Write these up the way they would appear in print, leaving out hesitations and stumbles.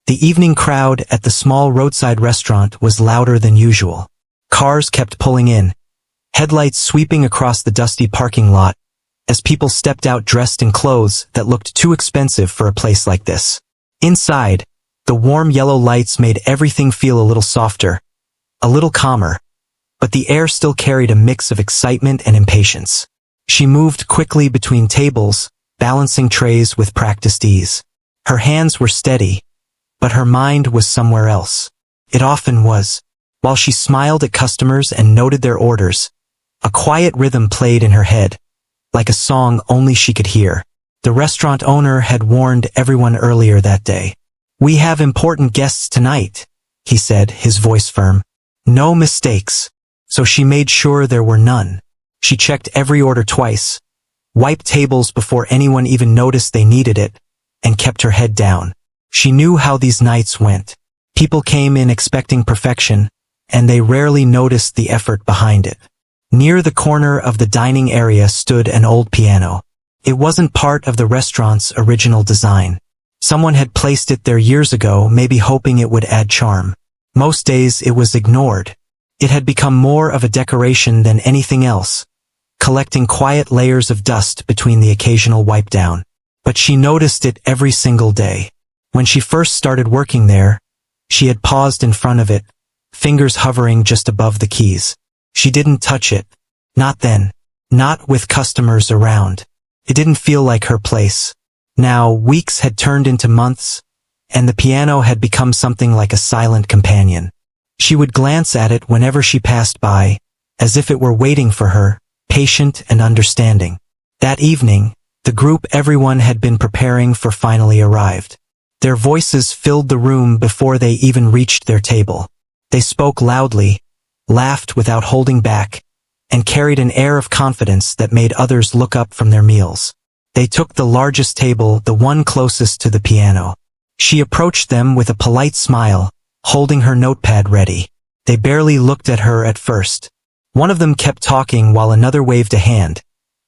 The evening crowd at the small roadside restaurant was louder than usual. Cars kept pulling in, headlights sweeping across the dusty parking lot, as people stepped out dressed in clothes that looked too expensive for a place like this. Inside, the warm yellow lights made everything feel a little softer, a little calmer, but the air still carried a mix of excitement and impatience. She moved quickly between tables, balancing trays with practiced ease. Her hands were steady, but her mind was somewhere else. It often was. While she smiled at customers and noted their orders, a quiet rhythm played in her head, like a song only she could hear. The restaurant owner had warned everyone earlier that day. "We have important guests tonight," he said, his voice firm. "No mistakes." So she made sure there were none. She checked every order twice, wiped tables before anyone even noticed they needed it, and kept her head down. She knew how these nights went. People came in expecting perfection, and they rarely noticed the effort behind it. Near the corner of the dining area stood an old piano. It wasn't part of the restaurant's original design. Someone had placed it there years ago, maybe hoping it would add charm. Most days it was ignored. It had become more of a decoration than anything else, collecting quiet layers of dust between the occasional wipe down. But she noticed it every single day. When she first started working there, she had paused in front of it, fingers hovering just above the keys. She didn't touch it. Not then. Not with customers around. It didn't feel like her place. Now, weeks had turned into months, and the piano had become something like a silent companion. She would glance at it whenever she passed by, as if it were waiting for her, patient and understanding. That evening, the group everyone had been preparing for finally arrived. Their voices filled the room before they even reached their table. They spoke loudly, laughed without holding back, and carried an air of confidence that made others look up from their meals. They took the largest table, the one closest to the piano. She approached them with a polite smile, holding her notepad ready. They barely looked at her at first. One of them kept talking while another waved a hand,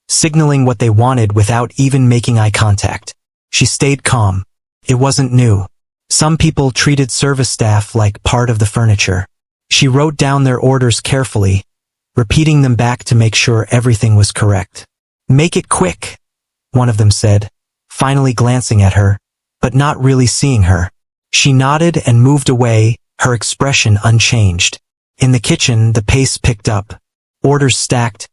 signaling what they wanted without even making eye contact. She stayed calm. It wasn't new. Some people treated service staff like part of the furniture. She wrote down their orders carefully, repeating them back to make sure everything was correct. "Make it quick," one of them said, finally glancing at her, but not really seeing her. She nodded and moved away, her expression unchanged. In the kitchen, the pace picked up. Orders stacked,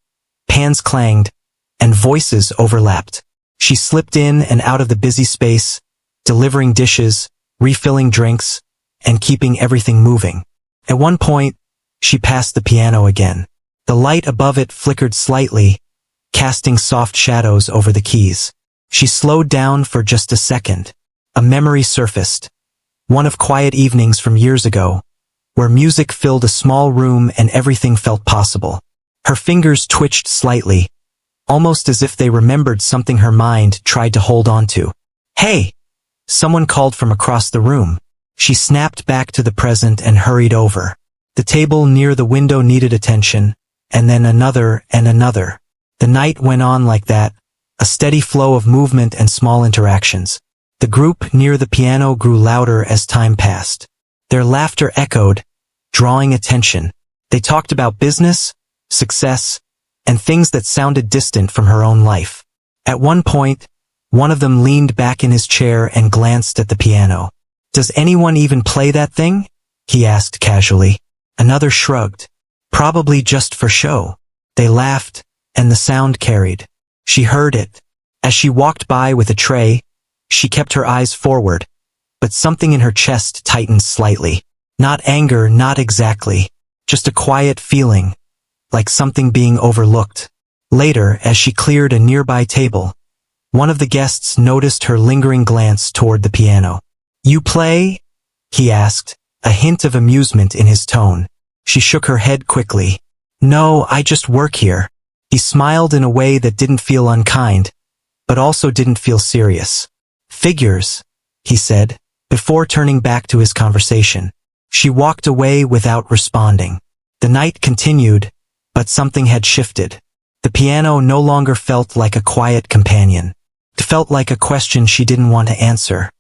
pans clanged, and voices overlapped. She slipped in and out of the busy space, delivering dishes, refilling drinks, and keeping everything moving. At one point, she passed the piano again. The light above it flickered slightly, casting soft shadows over the keys. She slowed down for just a second. A memory surfaced. One of quiet evenings from years ago, where music filled a small room and everything felt possible. Her fingers twitched slightly, almost as if they remembered something her mind tried to hold on to. "Hey!" Someone called from across the room. She snapped back to the present and hurried over. The table near the window needed attention, and then another and another. The night went on like that, a steady flow of movement and small interactions. The group near the piano grew louder as time passed. Their laughter echoed, drawing attention. They talked about business, success, and things that sounded distant from her own life. At one point, one of them leaned back in his chair and glanced at the piano. "Does anyone even play that thing?" he asked casually. Another shrugged. "Probably just for show." They laughed, and the sound carried. She heard it. As she walked by with a tray, she kept her eyes forward, but something in her chest tightened slightly. Not anger, not exactly. Just a quiet feeling, like something being overlooked. Later, as she cleared a nearby table, one of the guests noticed her lingering glance toward the piano. "You play?" he asked, a hint of amusement in his tone. She shook her head quickly. "No, I just work here." He smiled in a way that didn't feel unkind, but also didn't feel serious. "Figures," he said, before turning back to his conversation. She walked away without responding. The night continued, but something had shifted. The piano no longer felt like a quiet companion. It felt like a question she didn't want to answer.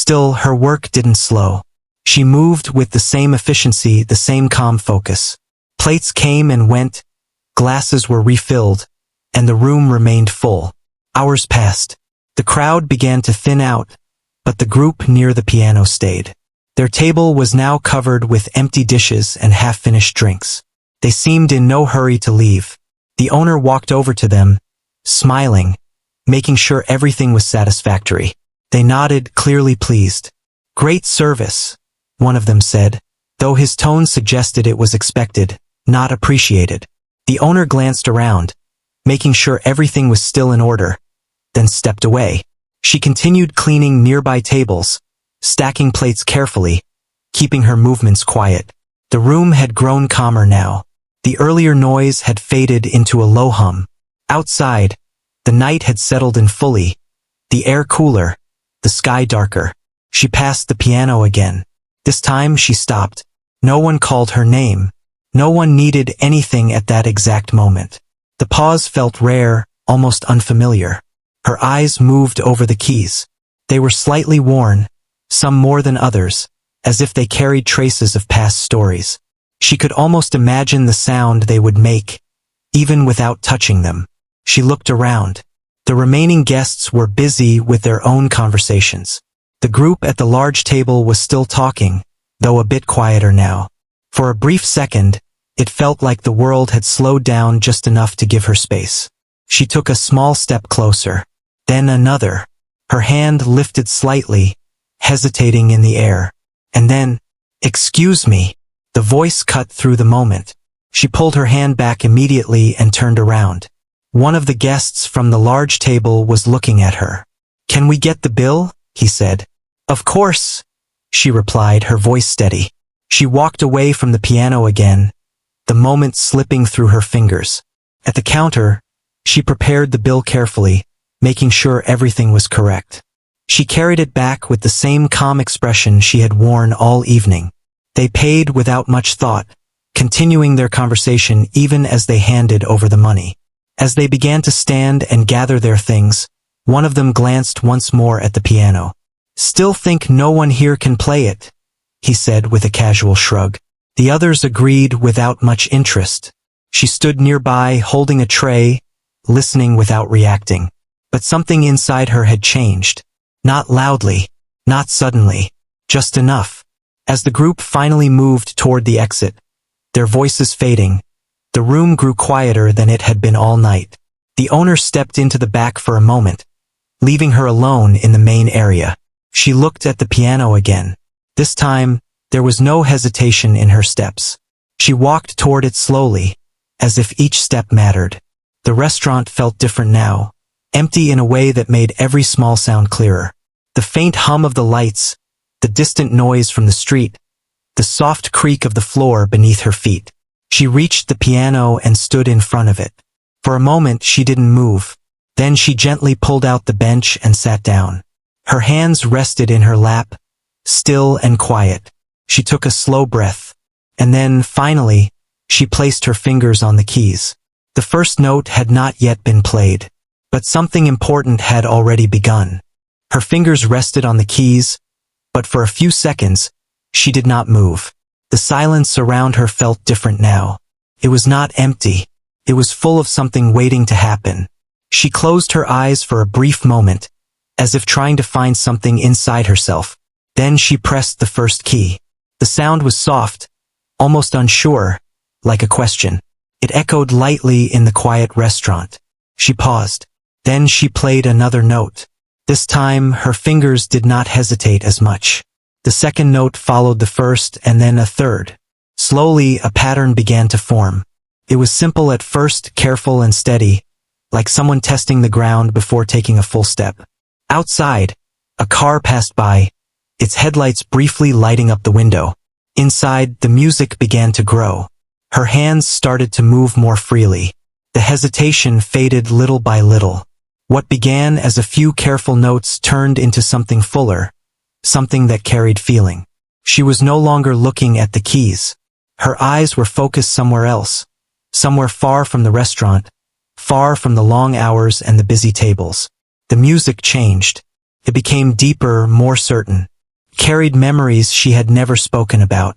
Still, her work didn't slow. She moved with the same efficiency, the same calm focus. Plates came and went, glasses were refilled, and the room remained full. Hours passed. The crowd began to thin out, but the group near the piano stayed. Their table was now covered with empty dishes and half-finished drinks. They seemed in no hurry to leave. The owner walked over to them, smiling, making sure everything was satisfactory. They nodded, clearly pleased. "Great service," one of them said, though his tone suggested it was expected, not appreciated. The owner glanced around, making sure everything was still in order, then stepped away. She continued cleaning nearby tables, stacking plates carefully, keeping her movements quiet. The room had grown calmer now. The earlier noise had faded into a low hum. Outside, the night had settled in fully, the air cooler, the sky darker. She passed the piano again. This time she stopped. No one called her name. No one needed anything at that exact moment. The pause felt rare, almost unfamiliar. Her eyes moved over the keys. They were slightly worn, some more than others, as if they carried traces of past stories. She could almost imagine the sound they would make, even without touching them. She looked around. The remaining guests were busy with their own conversations. The group at the large table was still talking, though a bit quieter now. For a brief second, it felt like the world had slowed down just enough to give her space. She took a small step closer, then another. Her hand lifted slightly, hesitating in the air. And then, "Excuse me." The voice cut through the moment. She pulled her hand back immediately and turned around. One of the guests from the large table was looking at her. "Can we get the bill?" he said. "Of course," she replied, her voice steady. She walked away from the piano again, the moment slipping through her fingers. At the counter, she prepared the bill carefully, making sure everything was correct. She carried it back with the same calm expression she had worn all evening. They paid without much thought, continuing their conversation even as they handed over the money. As they began to stand and gather their things, one of them glanced once more at the piano. "Still think no one here can play it," he said with a casual shrug. The others agreed without much interest. She stood nearby, holding a tray, listening without reacting. But something inside her had changed. Not loudly, not suddenly, just enough. As the group finally moved toward the exit, their voices fading, the room grew quieter than it had been all night. The owner stepped into the back for a moment, leaving her alone in the main area. She looked at the piano again. This time, there was no hesitation in her steps. She walked toward it slowly, as if each step mattered. The restaurant felt different now, empty in a way that made every small sound clearer. The faint hum of the lights, the distant noise from the street, the soft creak of the floor beneath her feet. She reached the piano and stood in front of it. For a moment she didn't move. Then she gently pulled out the bench and sat down. Her hands rested in her lap, still and quiet. She took a slow breath. And then, finally, she placed her fingers on the keys. The first note had not yet been played, but something important had already begun. Her fingers rested on the keys, but for a few seconds, she did not move. The silence around her felt different now. It was not empty. It was full of something waiting to happen. She closed her eyes for a brief moment, as if trying to find something inside herself. Then she pressed the first key. The sound was soft, almost unsure, like a question. It echoed lightly in the quiet restaurant. She paused. Then she played another note. This time, her fingers did not hesitate as much. The second note followed the first and then a third. Slowly, a pattern began to form. It was simple at first, careful and steady, like someone testing the ground before taking a full step. Outside, a car passed by, its headlights briefly lighting up the window. Inside, the music began to grow. Her hands started to move more freely. The hesitation faded little by little. What began as a few careful notes turned into something fuller, something that carried feeling. She was no longer looking at the keys. Her eyes were focused somewhere else, somewhere far from the restaurant, far from the long hours and the busy tables. The music changed. It became deeper, more certain. carried memories she had never spoken about.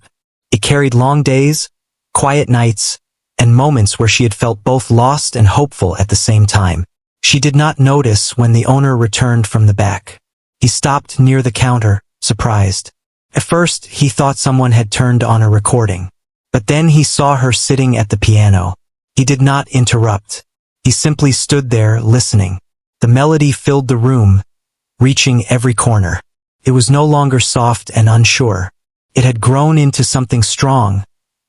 It carried long days, quiet nights, and moments where she had felt both lost and hopeful at the same time. She did not notice when the owner returned from the back. He stopped near the counter, surprised. At first, he thought someone had turned on a recording. But then he saw her sitting at the piano. He did not interrupt. He simply stood there, listening. The melody filled the room, reaching every corner. It was no longer soft and unsure. It had grown into something strong,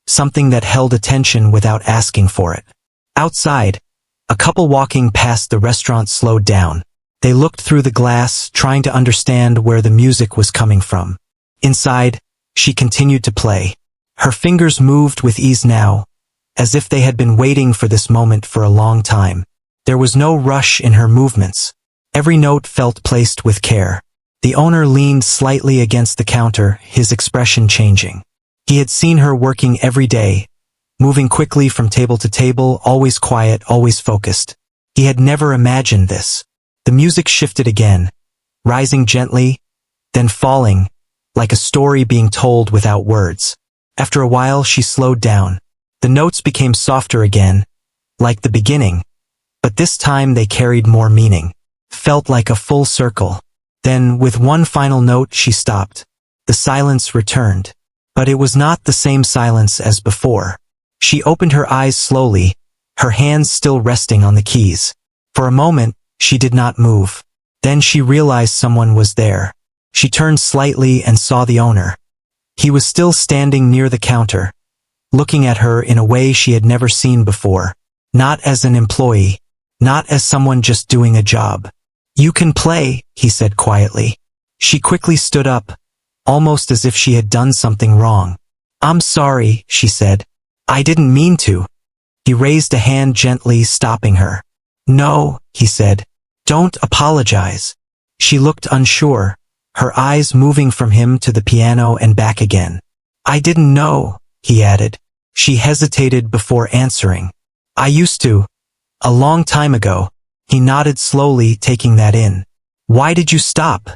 something that held attention without asking for it. Outside, a couple walking past the restaurant slowed down. They looked through the glass, trying to understand where the music was coming from. Inside, she continued to play. Her fingers moved with ease now, as if they had been waiting for this moment for a long time. There was no rush in her movements. Every note felt placed with care. The owner leaned slightly against the counter, his expression changing. He had seen her working every day, moving quickly from table to table, always quiet, always focused. He had never imagined this. The music shifted again, rising gently, then falling, like a story being told without words. After a while, she slowed down. The notes became softer again, like the beginning, but this time they carried more meaning. Felt like a full circle. Then, with one final note, she stopped. The silence returned. But it was not the same silence as before. She opened her eyes slowly, her hands still resting on the keys. For a moment, she did not move. Then she realized someone was there. She turned slightly and saw the owner. He was still standing near the counter, looking at her in a way she had never seen before. Not as an employee, not as someone just doing a job. "You can play," he said quietly. She quickly stood up, almost as if she had done something wrong. "I'm sorry," she said. "I didn't mean to." He raised a hand gently, stopping her. "No," he said. "Don't apologize." She looked unsure, her eyes moving from him to the piano and back again. "I didn't know," he added. She hesitated before answering. "I used to. A long time ago." He nodded slowly, taking that in. "Why did you stop?"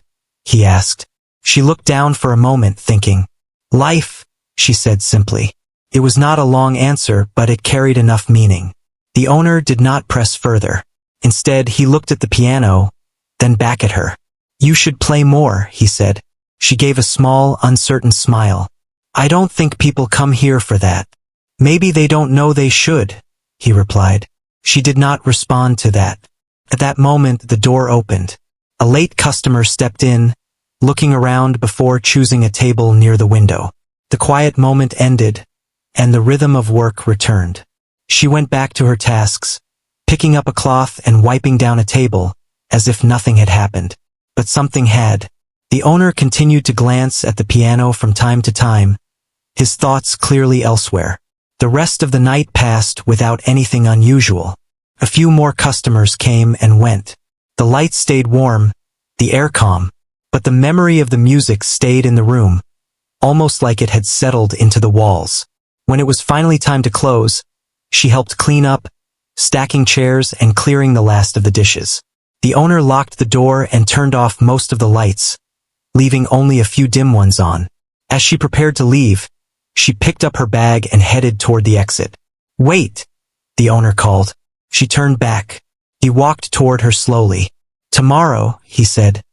he asked. She looked down for a moment, thinking. "Life," she said simply. It was not a long answer, but it carried enough meaning. The owner did not press further. Instead, he looked at the piano, then back at her. "You should play more," he said. She gave a small, uncertain smile. "I don't think people come here for that." "Maybe they don't know they should," he replied. She did not respond to that. At that moment, the door opened. A late customer stepped in, looking around before choosing a table near the window. The quiet moment ended, and the rhythm of work returned. She went back to her tasks, picking up a cloth and wiping down a table, as if nothing had happened. But something had. The owner continued to glance at the piano from time to time, his thoughts clearly elsewhere. The rest of the night passed without anything unusual. A few more customers came and went. The lights stayed warm, the air calm, but the memory of the music stayed in the room, almost like it had settled into the walls. When it was finally time to close, she helped clean up, stacking chairs and clearing the last of the dishes. The owner locked the door and turned off most of the lights, leaving only a few dim ones on. As she prepared to leave, she picked up her bag and headed toward the exit. "Wait," the owner called. She turned back. He walked toward her slowly. "Tomorrow," he said.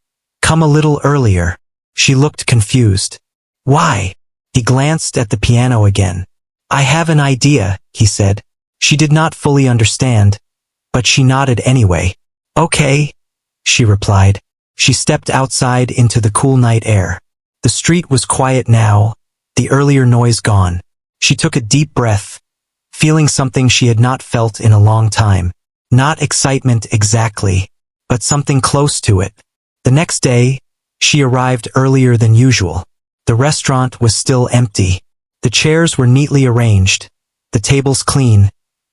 "Come a little earlier." She looked confused. "Why?" He glanced at the piano again. "I have an idea," he said. She did not fully understand, but she nodded anyway. "Okay," she replied. She stepped outside into the cool night air. The street was quiet now, the earlier noise gone. She took a deep breath, feeling something she had not felt in a long time. Not excitement exactly, but something close to it. The next day, she arrived earlier than usual. The restaurant was still empty. The chairs were neatly arranged, the tables clean,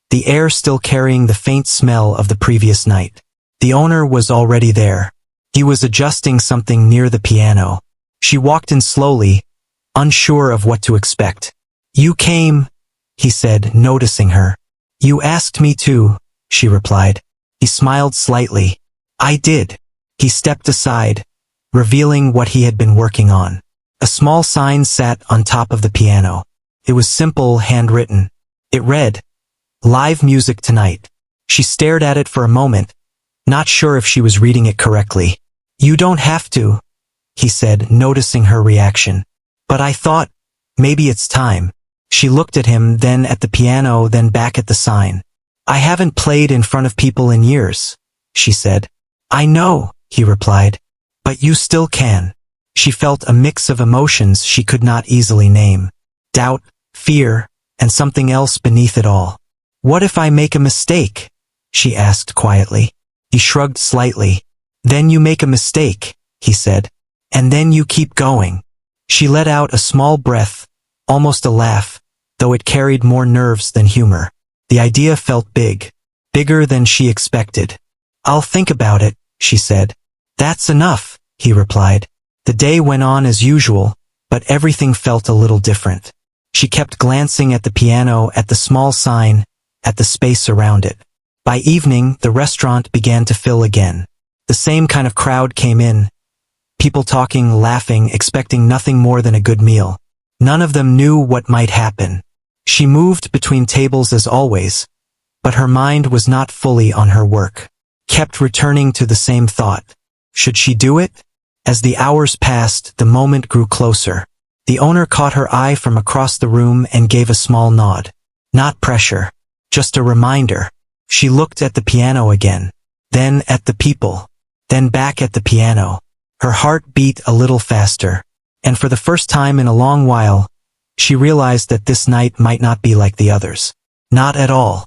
the air still carrying the faint smell of the previous night. The owner was already there. He was adjusting something near the piano. She walked in slowly, unsure of what to expect. "You came," he said, noticing her. "You asked me to," she replied. He smiled slightly. "I did." He stepped aside, revealing what he had been working on. A small sign sat on top of the piano. It was simple, handwritten. It read, "Live music tonight." She stared at it for a moment, not sure if she was reading it correctly. "You don't have to," he said, noticing her reaction. "But I thought, maybe it's time." She looked at him, then at the piano, then back at the sign. "I haven't played in front of people in years," she said. "I know," he replied. "But you still can." She felt a mix of emotions she could not easily name. Doubt, fear, and something else beneath it all. "What if I make a mistake?" she asked quietly. He shrugged slightly. "Then you make a mistake," he said. "And then you keep going." She let out a small breath, almost a laugh, though it carried more nerves than humor. The idea felt big, bigger than she expected. "I'll think about it," she said. "That's enough," he replied. The day went on as usual, but everything felt a little different. She kept glancing at the piano, at the small sign, at the space around it. By evening, the restaurant began to fill again. The same kind of crowd came in, people talking, laughing, expecting nothing more than a good meal. None of them knew what might happen. She moved between tables as always, but her mind was not fully on her work. Kept returning to the same thought. Should she do it? As the hours passed, the moment grew closer. The owner caught her eye from across the room and gave a small nod. Not pressure, just a reminder. She looked at the piano again, then at the people, then back at the piano. Her heart beat a little faster, and for the first time in a long while, she realized that this night might not be like the others. Not at all.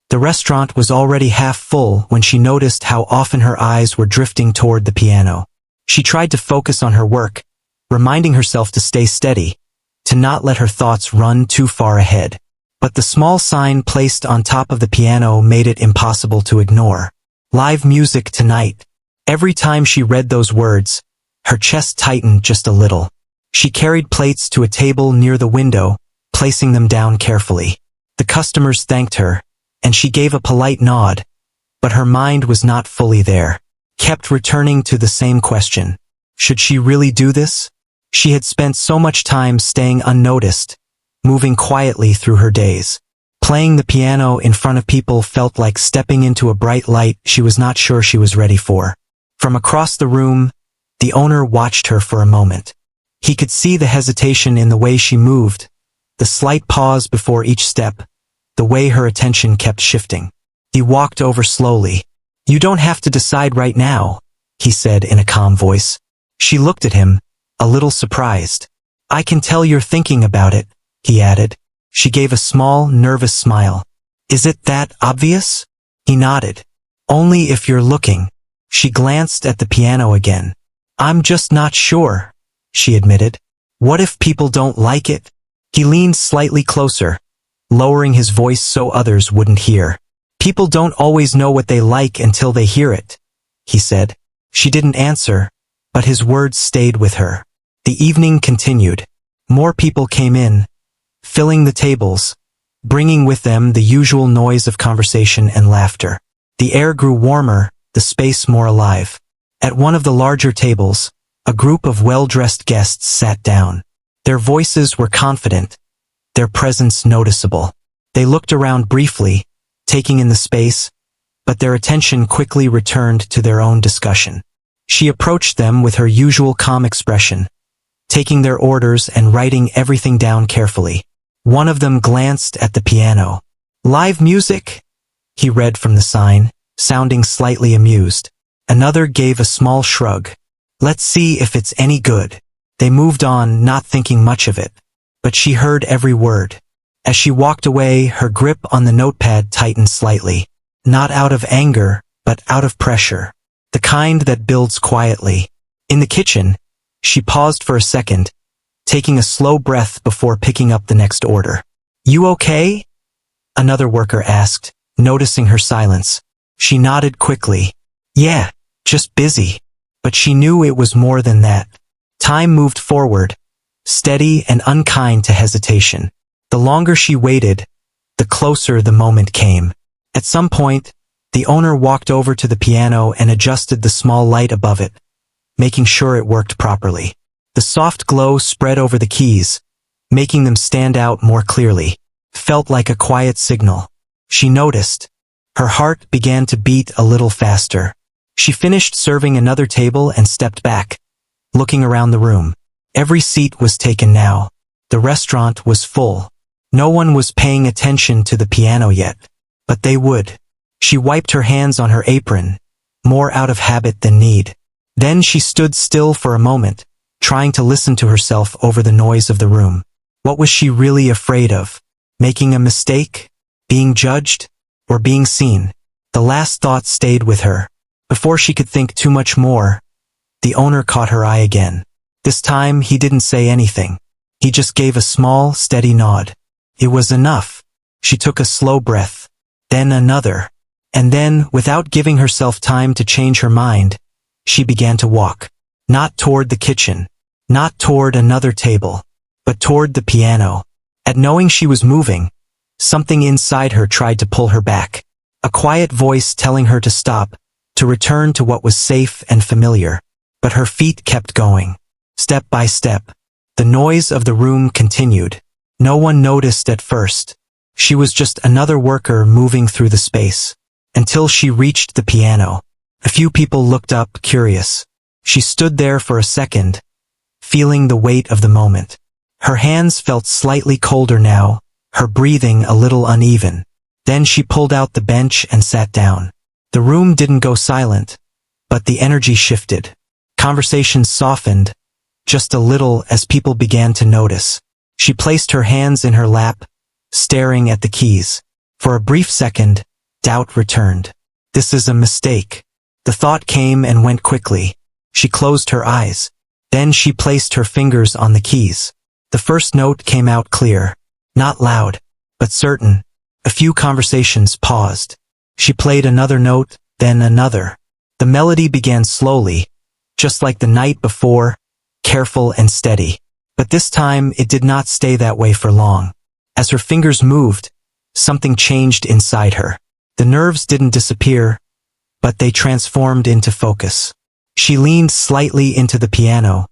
The restaurant was already half full when she noticed how often her eyes were drifting toward the piano. She tried to focus on her work, reminding herself to stay steady, to not let her thoughts run too far ahead. But the small sign placed on top of the piano made it impossible to ignore. "Live music tonight." Every time she read those words, her chest tightened just a little. She carried plates to a table near the window, placing them down carefully. The customers thanked her, and she gave a polite nod, but her mind was not fully there. Kept returning to the same question. Should she really do this? She had spent so much time staying unnoticed, moving quietly through her days. Playing the piano in front of people felt like stepping into a bright light she was not sure she was ready for. From across the room, the owner watched her for a moment. He could see the hesitation in the way she moved, the slight pause before each step, the way her attention kept shifting. He walked over slowly. "You don't have to decide right now," he said in a calm voice. She looked at him, a little surprised. "I can tell you're thinking about it," he added. She gave a small, nervous smile. "Is it that obvious?" He nodded. "Only if you're looking." She glanced at the piano again. "I'm just not sure," she admitted. "What if people don't like it?" He leaned slightly closer, lowering his voice so others wouldn't hear. "People don't always know what they like until they hear it," he said. She didn't answer, but his words stayed with her. The evening continued. More people came in, filling the tables, bringing with them the usual noise of conversation and laughter. The air grew warmer, the space more alive. At one of the larger tables, a group of well-dressed guests sat down. Their voices were confident, their presence noticeable. They looked around briefly, taking in the space, but their attention quickly returned to their own discussion. She approached them with her usual calm expression, taking their orders and writing everything down carefully. One of them glanced at the piano. "Live music?" he read from the sign, sounding slightly amused. Another gave a small shrug. "Let's see if it's any good." They moved on, not thinking much of it, but she heard every word. As she walked away, her grip on the notepad tightened slightly. Not out of anger, but out of pressure. The kind that builds quietly. In the kitchen, she paused for a second, taking a slow breath before picking up the next order. "You okay?" another worker asked, noticing her silence. She nodded quickly. "Yeah, just busy." But she knew it was more than that. Time moved forward, steady and unkind to hesitation. The longer she waited, the closer the moment came. At some point, the owner walked over to the piano and adjusted the small light above it, making sure it worked properly. The soft glow spread over the keys, making them stand out more clearly. Felt like a quiet signal. She noticed. Her heart began to beat a little faster. She finished serving another table and stepped back, looking around the room. Every seat was taken now. The restaurant was full. No one was paying attention to the piano yet, but they would. She wiped her hands on her apron, more out of habit than need. Then she stood still for a moment, trying to listen to herself over the noise of the room. What was she really afraid of? Making a mistake? Being judged? Or being seen? The last thought stayed with her. Before she could think too much more, the owner caught her eye again. This time he didn't say anything. He just gave a small, steady nod. It was enough. She took a slow breath, then another, and then, without giving herself time to change her mind, she began to walk. Not toward the kitchen, not toward another table, but toward the piano. At knowing she was moving, something inside her tried to pull her back. A quiet voice telling her to stop, to return to what was safe and familiar. But her feet kept going. Step by step. The noise of the room continued. No one noticed at first. She was just another worker moving through the space. Until she reached the piano. A few people looked up, curious. She stood there for a second, feeling the weight of the moment. Her hands felt slightly colder now, her breathing a little uneven. Then she pulled out the bench and sat down. The room didn't go silent, but the energy shifted. Conversations softened, just a little as people began to notice. She placed her hands in her lap, staring at the keys. For a brief second, doubt returned. This is a mistake. The thought came and went quickly. She closed her eyes. Then she placed her fingers on the keys. The first note came out clear. Not loud, but certain. A few conversations paused. She played another note, then another. The melody began slowly, just like the night before, careful and steady. But this time it did not stay that way for long. As her fingers moved, something changed inside her. The nerves didn't disappear, but they transformed into focus. She leaned slightly into the piano,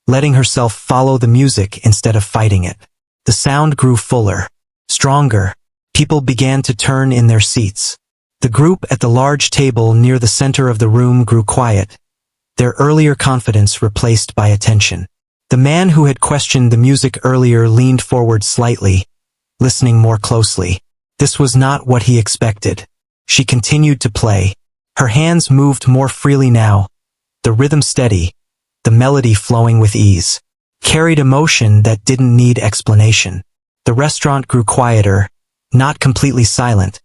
letting herself follow the music instead of fighting it. The sound grew fuller, stronger. People began to turn in their seats. The group at the large table near the center of the room grew quiet, their earlier confidence replaced by attention. The man who had questioned the music earlier leaned forward slightly, listening more closely. This was not what he expected. She continued to play. Her hands moved more freely now, the rhythm steady, the melody flowing with ease. Carried emotion that didn't need explanation. The restaurant grew quieter, not completely silent,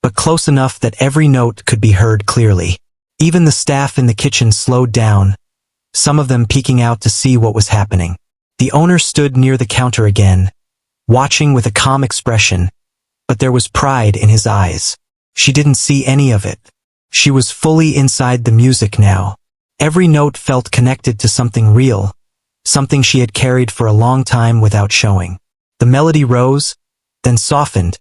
but close enough that every note could be heard clearly. Even the staff in the kitchen slowed down, some of them peeking out to see what was happening. The owner stood near the counter again, watching with a calm expression, but there was pride in his eyes. She didn't see any of it. She was fully inside the music now. Every note felt connected to something real, something she had carried for a long time without showing. The melody rose, then softened,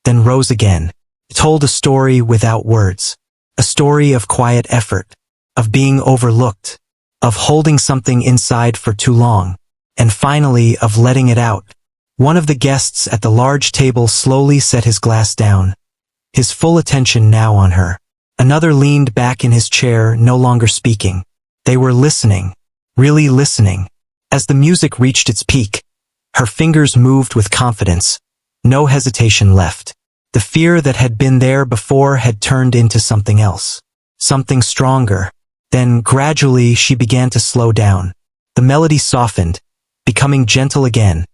then rose again. It told a story without words. A story of quiet effort, of being overlooked, of holding something inside for too long, and finally of letting it out. One of the guests at the large table slowly set his glass down, his full attention now on her. Another leaned back in his chair, no longer speaking. They were listening, really listening. As the music reached its peak, her fingers moved with confidence, no hesitation left. The fear that had been there before had turned into something else, something stronger. Then gradually she began to slow down. The melody softened, becoming gentle again,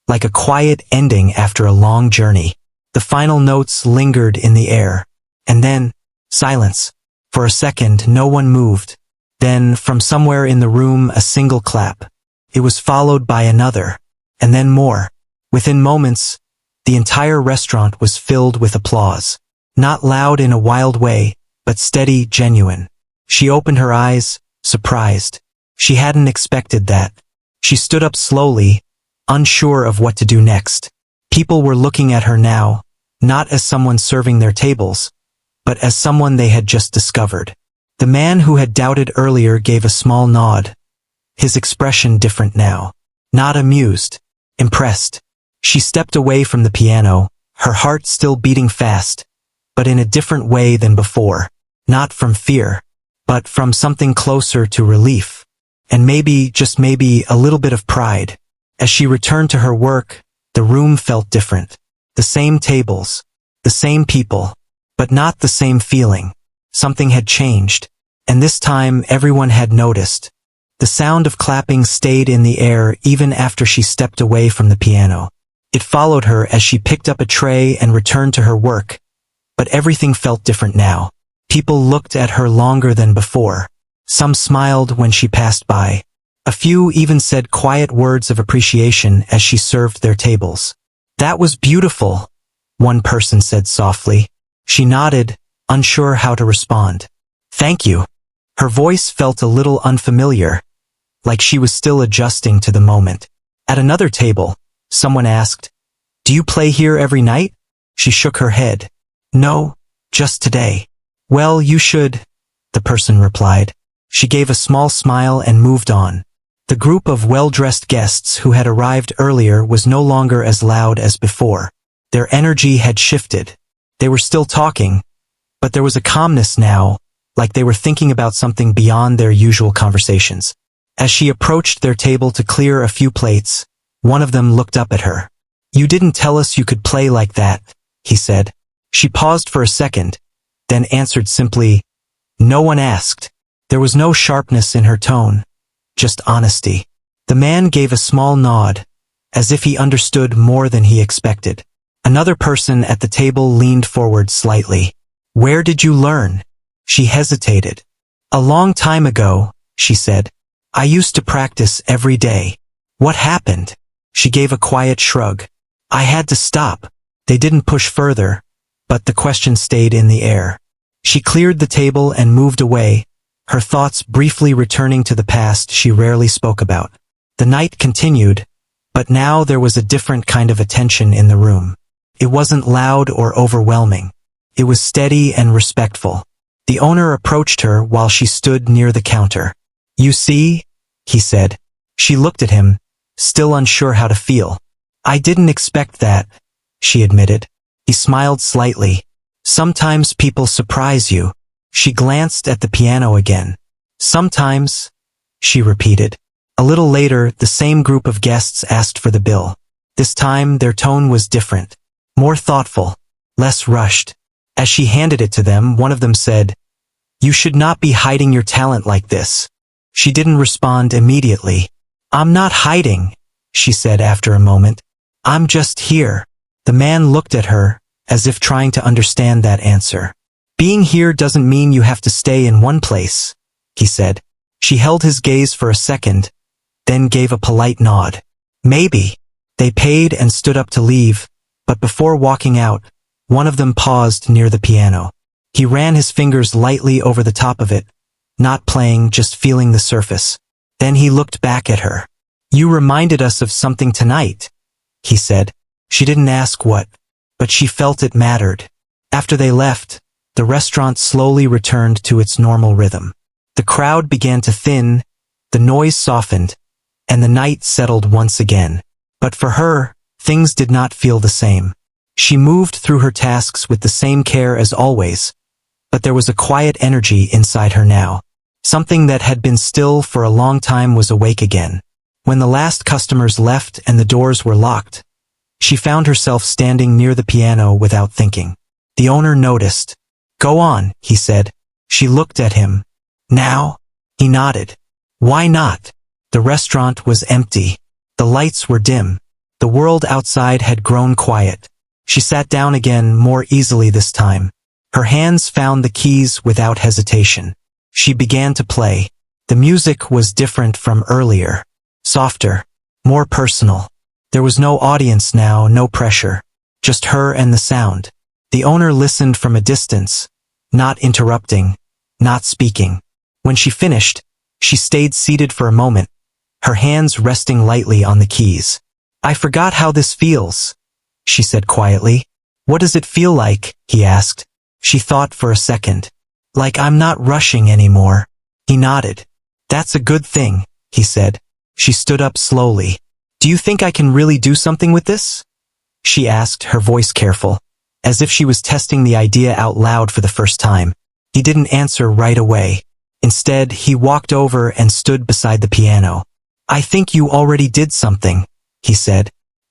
like a quiet ending after a long journey. The final notes lingered in the air. And then, silence. For a second no one moved. Then, from somewhere in the room, a single clap. It was followed by another, and then more. Within moments, the entire restaurant was filled with applause. Not loud in a wild way, but steady, genuine. She opened her eyes, surprised. She hadn't expected that. She stood up slowly, unsure of what to do next. People were looking at her now, not as someone serving their tables, but as someone they had just discovered. The man who had doubted earlier gave a small nod, his expression different now. Not amused. Impressed. She stepped away from the piano, her heart still beating fast, but in a different way than before. Not from fear, but from something closer to relief. And maybe, just maybe, a little bit of pride. As she returned to her work, the room felt different. The same tables, the same people, but not the same feeling. Something had changed, and this time everyone had noticed. The sound of clapping stayed in the air even after she stepped away from the piano. It followed her as she picked up a tray and returned to her work, but everything felt different now. People looked at her longer than before. Some smiled when she passed by. A few even said quiet words of appreciation as she served their tables. "That was beautiful," one person said softly. She nodded, unsure how to respond. "Thank you." Her voice felt a little unfamiliar, like she was still adjusting to the moment. At another table, someone asked, "Do you play here every night?" She shook her head. "No, just today." "Well, you should," the person replied. She gave a small smile and moved on. The group of well-dressed guests who had arrived earlier was no longer as loud as before. Their energy had shifted. They were still talking, but there was a calmness now, like they were thinking about something beyond their usual conversations. As she approached their table to clear a few plates, one of them looked up at her. "You didn't tell us you could play like that," he said. She paused for a second, then answered simply, "No one asked." There was no sharpness in her tone, just honesty. The man gave a small nod, as if he understood more than he expected. Another person at the table leaned forward slightly. "Where did you learn?" She hesitated. "A long time ago," she said. "I used to practice every day." "What happened?" She gave a quiet shrug. "I had to stop." They didn't push further, but the question stayed in the air. She cleared the table and moved away, her thoughts briefly returning to the past she rarely spoke about. The night continued, but now there was a different kind of attention in the room. It wasn't loud or overwhelming. It was steady and respectful. The owner approached her while she stood near the counter. "You see?" he said. She looked at him, still unsure how to feel. "I didn't expect that," she admitted. He smiled slightly. "Sometimes people surprise you." She glanced at the piano again. "Sometimes," she repeated. A little later, the same group of guests asked for the bill. This time, their tone was different. More thoughtful, less rushed. As she handed it to them, one of them said, "You should not be hiding your talent like this." She didn't respond immediately. "I'm not hiding," she said after a moment. "I'm just here." The man looked at her, as if trying to understand that answer. "Being here doesn't mean you have to stay in one place," he said. She held his gaze for a second, then gave a polite nod. "Maybe." They paid and stood up to leave, but before walking out, one of them paused near the piano. He ran his fingers lightly over the top of it, not playing, just feeling the surface. Then he looked back at her. "You reminded us of something tonight," he said. She didn't ask what, but she felt it mattered. After they left, the restaurant slowly returned to its normal rhythm. The crowd began to thin, the noise softened, and the night settled once again. But for her, things did not feel the same. She moved through her tasks with the same care as always, but there was a quiet energy inside her now. Something that had been still for a long time was awake again. When the last customers left and the doors were locked, she found herself standing near the piano without thinking. The owner noticed. "Go on," he said. She looked at him. "Now?" He nodded. "Why not?" The restaurant was empty. The lights were dim. The world outside had grown quiet. She sat down again, more easily this time. Her hands found the keys without hesitation. She began to play. The music was different from earlier. Softer. More personal. There was no audience now, no pressure. Just her and the sound. The owner listened from a distance, not interrupting, not speaking. When she finished, she stayed seated for a moment, her hands resting lightly on the keys. "I forgot how this feels," she said quietly. "What does it feel like?" he asked. She thought for a second. "Like I'm not rushing anymore." He nodded. "That's a good thing," he said. She stood up slowly. "Do you think I can really do something with this?" she asked, her voice careful, as if she was testing the idea out loud for the first time. He didn't answer right away. Instead, he walked over and stood beside the piano. "I think you already did something," he said.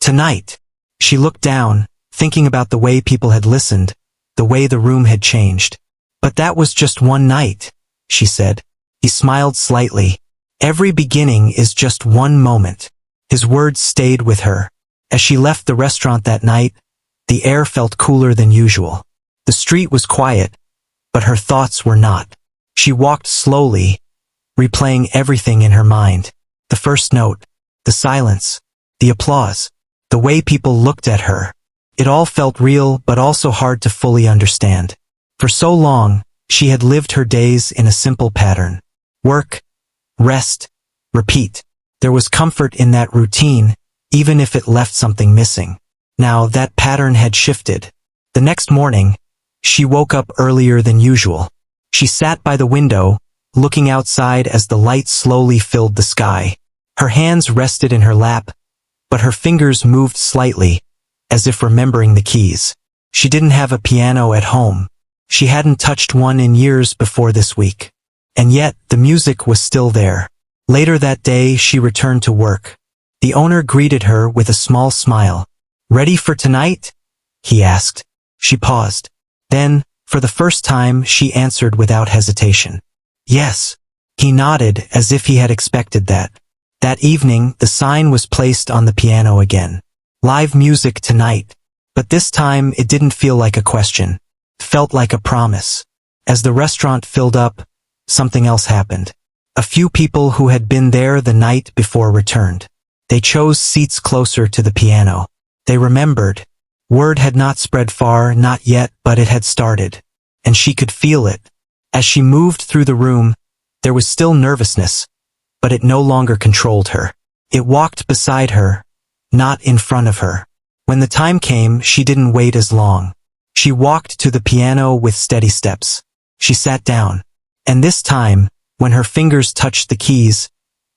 "Tonight." She looked down, thinking about the way people had listened, the way the room had changed. "But that was just one night," she said. He smiled slightly. "Every beginning is just one moment." His words stayed with her. As she left the restaurant that night, the air felt cooler than usual. The street was quiet, but her thoughts were not. She walked slowly, replaying everything in her mind. The first note, the silence, the applause, the way people looked at her. It all felt real but also hard to fully understand. For so long, she had lived her days in a simple pattern. Work, rest, repeat. There was comfort in that routine, even if it left something missing. Now that pattern had shifted. The next morning, she woke up earlier than usual. She sat by the window, looking outside as the light slowly filled the sky. Her hands rested in her lap, but her fingers moved slightly, as if remembering the keys. She didn't have a piano at home. She hadn't touched one in years before this week. And yet, the music was still there. Later that day, she returned to work. The owner greeted her with a small smile. "Ready for tonight?" he asked. She paused. Then, for the first time, she answered without hesitation. "Yes." He nodded as if he had expected that. That evening, the sign was placed on the piano again. "Live music tonight." But this time, it didn't feel like a question. It felt like a promise. As the restaurant filled up, something else happened. A few people who had been there the night before returned. They chose seats closer to the piano. They remembered. Word had not spread far, not yet, but it had started. And she could feel it. As she moved through the room, there was still nervousness, but it no longer controlled her. It walked beside her, not in front of her. When the time came, she didn't wait as long. She walked to the piano with steady steps. She sat down. And this time, when her fingers touched the keys,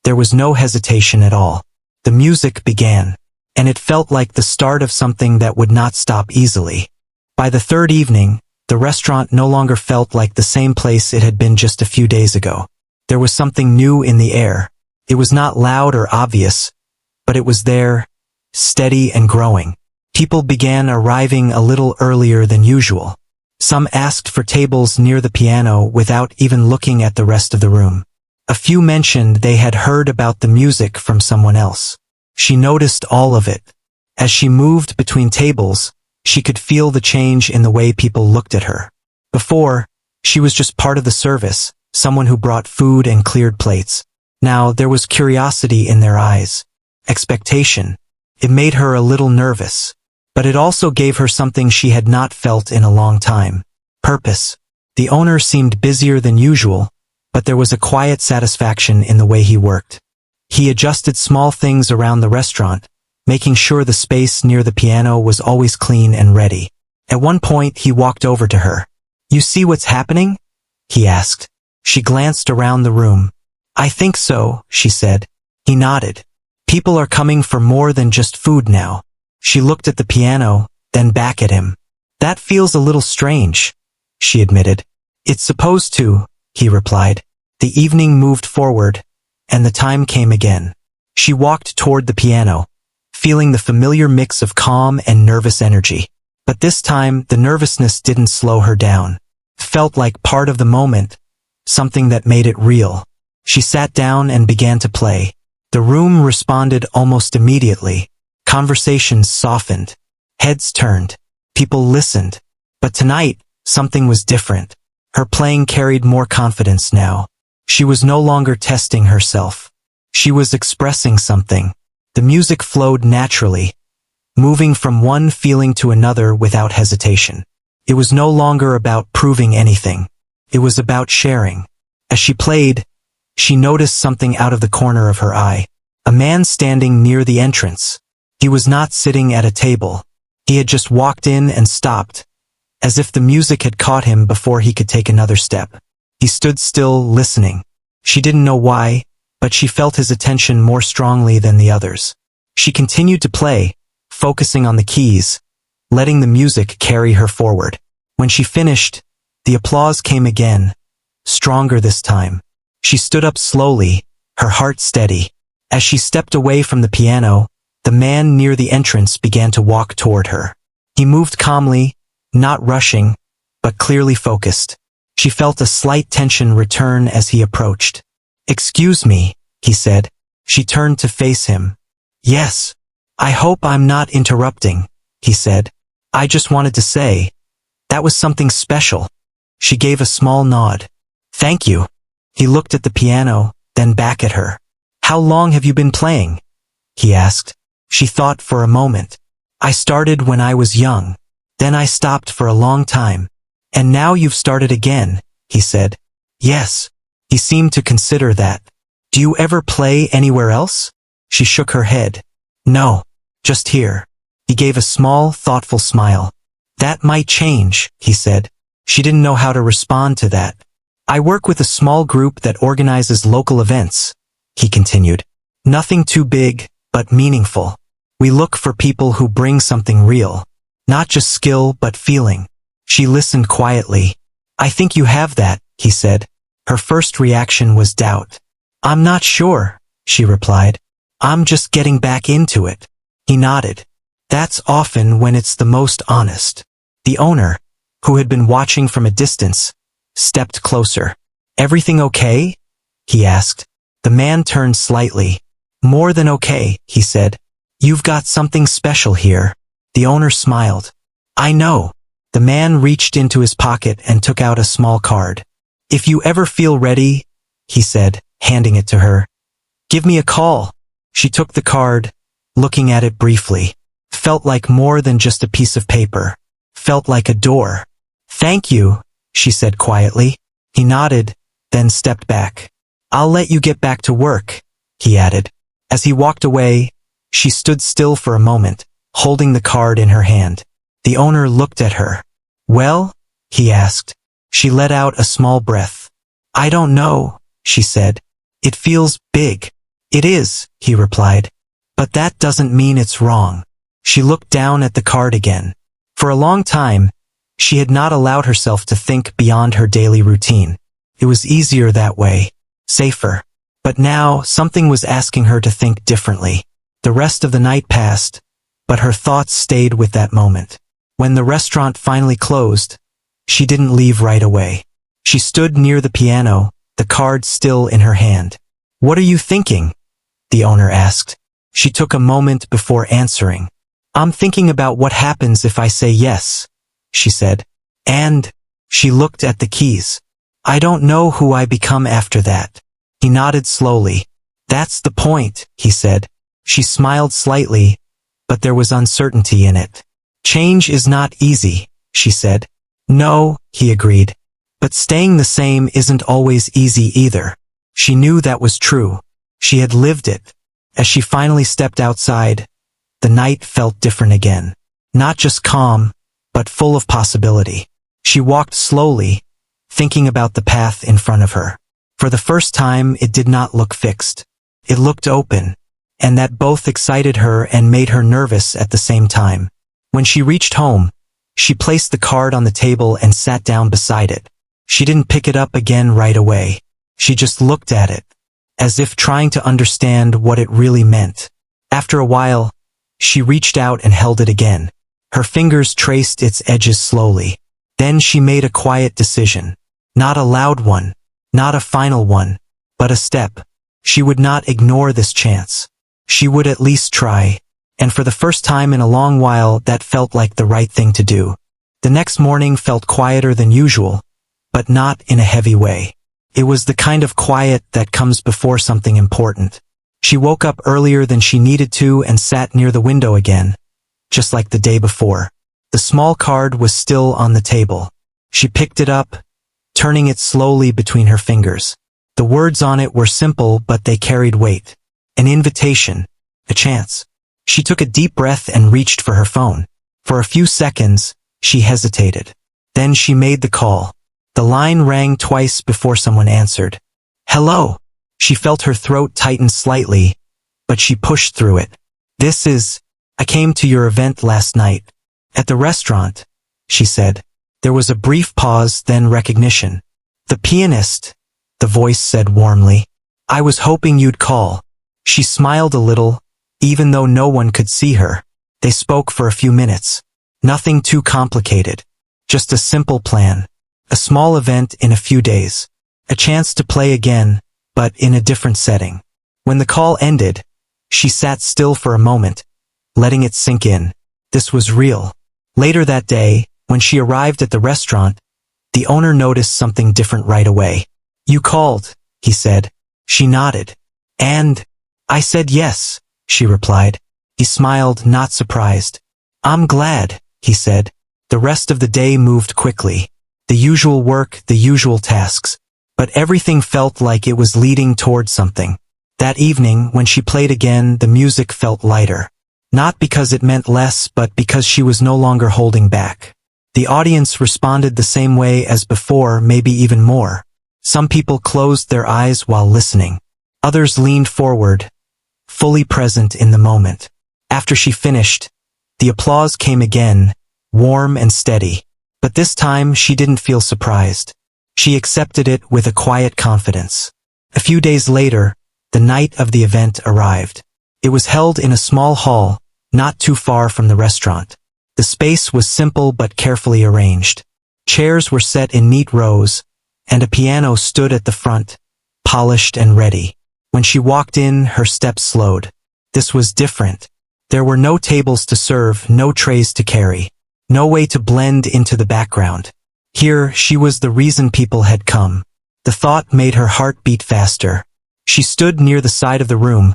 there was no hesitation at all. The music began, and it felt like the start of something that would not stop easily. By the third evening, the restaurant no longer felt like the same place it had been just a few days ago. There was something new in the air. It was not loud or obvious, but it was there, steady and growing. People began arriving a little earlier than usual. Some asked for tables near the piano without even looking at the rest of the room. A few mentioned they had heard about the music from someone else. She noticed all of it. As she moved between tables, she could feel the change in the way people looked at her. Before, she was just part of the service, someone who brought food and cleared plates. Now there was curiosity in their eyes. Expectation. It made her a little nervous. But it also gave her something she had not felt in a long time. Purpose. The owner seemed busier than usual, but there was a quiet satisfaction in the way he worked. He adjusted small things around the restaurant, making sure the space near the piano was always clean and ready. At one point, he walked over to her. "You see what's happening?" he asked. She glanced around the room. "I think so," she said. He nodded. "People are coming for more than just food now." She looked at the piano, then back at him. "That feels a little strange," she admitted. "It's supposed to," he replied. The evening moved forward, and the time came again. She walked toward the piano, feeling the familiar mix of calm and nervous energy. But this time, the nervousness didn't slow her down. It felt like part of the moment, something that made it real. She sat down and began to play. The room responded almost immediately. Conversations softened. Heads turned. People listened. But tonight, something was different. Her playing carried more confidence now. She was no longer testing herself. She was expressing something. The music flowed naturally, moving from one feeling to another without hesitation. It was no longer about proving anything. It was about sharing. As she played, she noticed something out of the corner of her eye. A man standing near the entrance. He was not sitting at a table. He had just walked in and stopped, as if the music had caught him before he could take another step. He stood still, listening. She didn't know why, but she felt his attention more strongly than the others. She continued to play, focusing on the keys, letting the music carry her forward. When she finished, the applause came again, stronger this time. She stood up slowly, her heart steady. As she stepped away from the piano, the man near the entrance began to walk toward her. He moved calmly, not rushing, but clearly focused. She felt a slight tension return as he approached. "Excuse me," he said. She turned to face him. "Yes. I hope I'm not interrupting," he said. "I just wanted to say, that was something special." She gave a small nod. "Thank you." He looked at the piano, then back at her. "How long have you been playing?" he asked. She thought for a moment. "I started when I was young. Then I stopped for a long time. And now you've started again," he said. "Yes." He seemed to consider that. "Do you ever play anywhere else?" She shook her head. "No. Just here." He gave a small, thoughtful smile. "That might change," he said. She didn't know how to respond to that. "I work with a small group that organizes local events," he continued. "Nothing too big, but meaningful. We look for people who bring something real. Not just skill, but feeling." She listened quietly. "I think you have that," he said. Her first reaction was doubt. "I'm not sure," she replied. "I'm just getting back into it." He nodded. "That's often when it's the most honest." The owner, who had been watching from a distance, stepped closer. "Everything okay?" he asked. The man turned slightly. "More than okay," he said. "You've got something special here." The owner smiled. "I know." The man reached into his pocket and took out a small card. "If you ever feel ready," he said, handing it to her, "give me a call." She took the card, looking at it briefly. Felt like more than just a piece of paper. Felt like a door. "Thank you," she said quietly. He nodded, then stepped back. "I'll let you get back to work," he added. As he walked away, she stood still for a moment, holding the card in her hand. The owner looked at her. "Well?" he asked. She let out a small breath. "I don't know," she said. "It feels big." "It is," he replied. "But that doesn't mean it's wrong." She looked down at the card again. For a long time, she had not allowed herself to think beyond her daily routine. It was easier that way, safer. But now, something was asking her to think differently. The rest of the night passed, but her thoughts stayed with that moment. When the restaurant finally closed, she didn't leave right away. She stood near the piano, the card still in her hand. "What are you thinking?" the owner asked. She took a moment before answering. "I'm thinking about what happens if I say yes," she said. "And," she looked at the keys. "I don't know who I become after that." He nodded slowly. "That's the point," he said. She smiled slightly, but there was uncertainty in it. "Change is not easy," she said. "No," he agreed. "But staying the same isn't always easy either." She knew that was true. She had lived it. As she finally stepped outside, the night felt different again. Not just calm, but full of possibility. She walked slowly, thinking about the path in front of her. For the first time, it did not look fixed. It looked open, and that both excited her and made her nervous at the same time. When she reached home, she placed the card on the table and sat down beside it. She didn't pick it up again right away. She just looked at it, as if trying to understand what it really meant. After a while, she reached out and held it again. Her fingers traced its edges slowly. Then she made a quiet decision. Not a loud one, not a final one, but a step. She would not ignore this chance. She would at least try. And for the first time in a long while, that felt like the right thing to do. The next morning felt quieter than usual, but not in a heavy way. It was the kind of quiet that comes before something important. She woke up earlier than she needed to and sat near the window again, just like the day before. The small card was still on the table. She picked it up, turning it slowly between her fingers. The words on it were simple, but they carried weight. An invitation, a chance. She took a deep breath and reached for her phone. For a few seconds, she hesitated. Then she made the call. The line rang twice before someone answered. "Hello," She felt her throat tighten slightly, but she pushed through it. I came to your event last night. At the restaurant, she said. There was a brief pause, then recognition. The pianist, the voice said warmly. I was hoping you'd call. She smiled a little, even though no one could see her. They spoke for a few minutes. Nothing too complicated. Just a simple plan. A small event in a few days. A chance to play again, but in a different setting. When the call ended, she sat still for a moment, letting it sink in. This was real. Later that day, when she arrived at the restaurant, the owner noticed something different right away. You called, he said. She nodded. And I said yes, she replied. He smiled, not surprised. I'm glad, he said. The rest of the day moved quickly. The usual work, the usual tasks. But everything felt like it was leading toward something. That evening, when she played again, the music felt lighter. Not because it meant less, but because she was no longer holding back. The audience responded the same way as before, maybe even more. Some people closed their eyes while listening. Others leaned forward, fully present in the moment. After she finished, the applause came again, warm and steady. But this time she didn't feel surprised. She accepted it with a quiet confidence. A few days later, the night of the event arrived. It was held in a small hall, not too far from the restaurant. The space was simple but carefully arranged. Chairs were set in neat rows, and a piano stood at the front, polished and ready. When she walked in, her steps slowed. This was different. There were no tables to serve, no trays to carry, no way to blend into the background. Here, she was the reason people had come. The thought made her heart beat faster. She stood near the side of the room,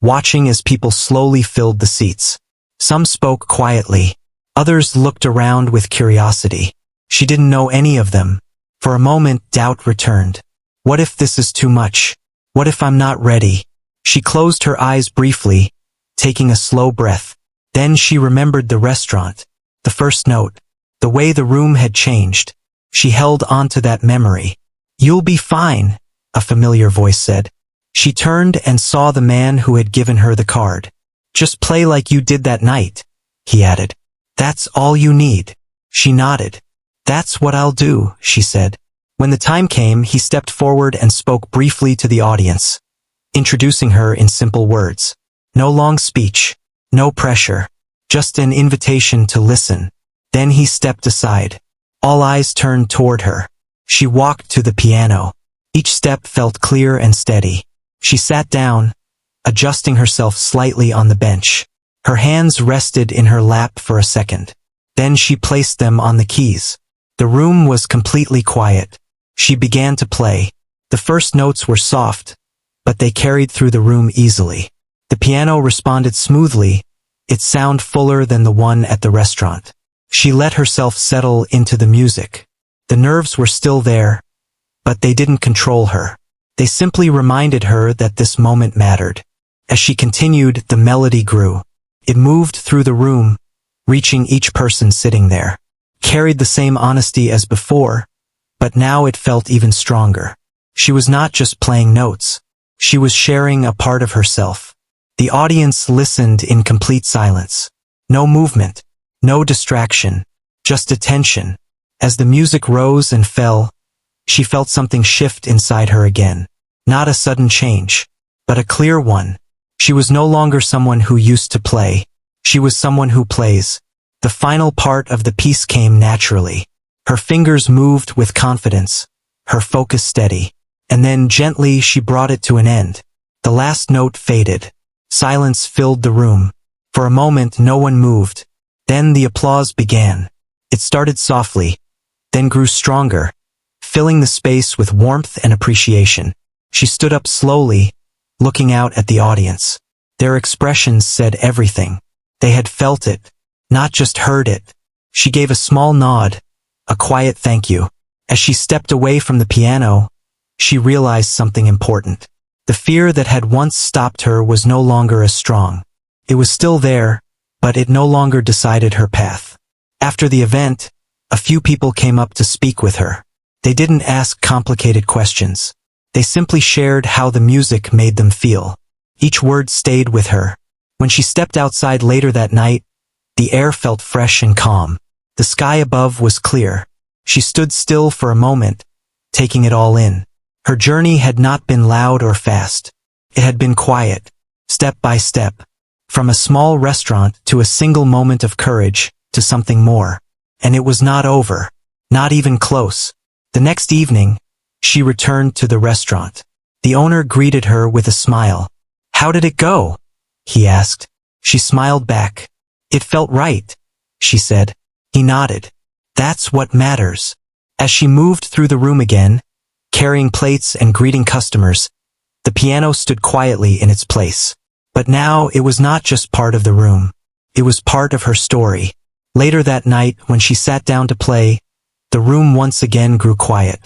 watching as people slowly filled the seats. Some spoke quietly. Others looked around with curiosity. She didn't know any of them. For a moment, doubt returned. What if this is too much? What if I'm not ready? She closed her eyes briefly, taking a slow breath. Then she remembered the restaurant, the first note, the way the room had changed. She held on to that memory. You'll be fine, a familiar voice said. She turned and saw the man who had given her the card. Just play like you did that night, he added. That's all you need. She nodded. That's what I'll do, she said. When the time came, he stepped forward and spoke briefly to the audience, introducing her in simple words. No long speech, no pressure, just an invitation to listen. Then he stepped aside. All eyes turned toward her. She walked to the piano. Each step felt clear and steady. She sat down, adjusting herself slightly on the bench. Her hands rested in her lap for a second. Then she placed them on the keys. The room was completely quiet. She began to play. The first notes were soft, but they carried through the room easily. The piano responded smoothly, its sound fuller than the one at the restaurant. She let herself settle into the music. The nerves were still there, but they didn't control her. They simply reminded her that this moment mattered. As she continued, the melody grew. It moved through the room, reaching each person sitting there. Carried the same honesty as before, but now it felt even stronger. She was not just playing notes. She was sharing a part of herself. The audience listened in complete silence. No movement, no distraction, just attention. As the music rose and fell, she felt something shift inside her again. Not a sudden change, but a clear one. She was no longer someone who used to play. She was someone who plays. The final part of the piece came naturally. Her fingers moved with confidence, her focus steady. And then gently she brought it to an end. The last note faded. Silence filled the room. For a moment no one moved. Then the applause began. It started softly, then grew stronger, filling the space with warmth and appreciation. She stood up slowly, looking out at the audience. Their expressions said everything. They had felt it, not just heard it. She gave a small nod, a quiet thank you. As she stepped away from the piano, she realized something important. The fear that had once stopped her was no longer as strong. It was still there, but it no longer decided her path. After the event, a few people came up to speak with her. They didn't ask complicated questions. They simply shared how the music made them feel. Each word stayed with her. When she stepped outside later that night, the air felt fresh and calm. The sky above was clear. She stood still for a moment, taking it all in. Her journey had not been loud or fast. It had been quiet, step by step, from a small restaurant to a single moment of courage to something more. And it was not over, not even close. The next evening, she returned to the restaurant. The owner greeted her with a smile. "How did it go?" he asked. She smiled back. "It felt right," she said. He nodded. "That's what matters." As she moved through the room again, carrying plates and greeting customers, the piano stood quietly in its place. But now it was not just part of the room. It was part of her story. Later that night, when she sat down to play, the room once again grew quiet.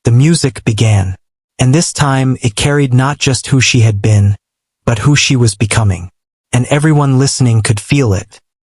The music began. And this time it carried not just who she had been, but who she was becoming. And everyone listening could feel it.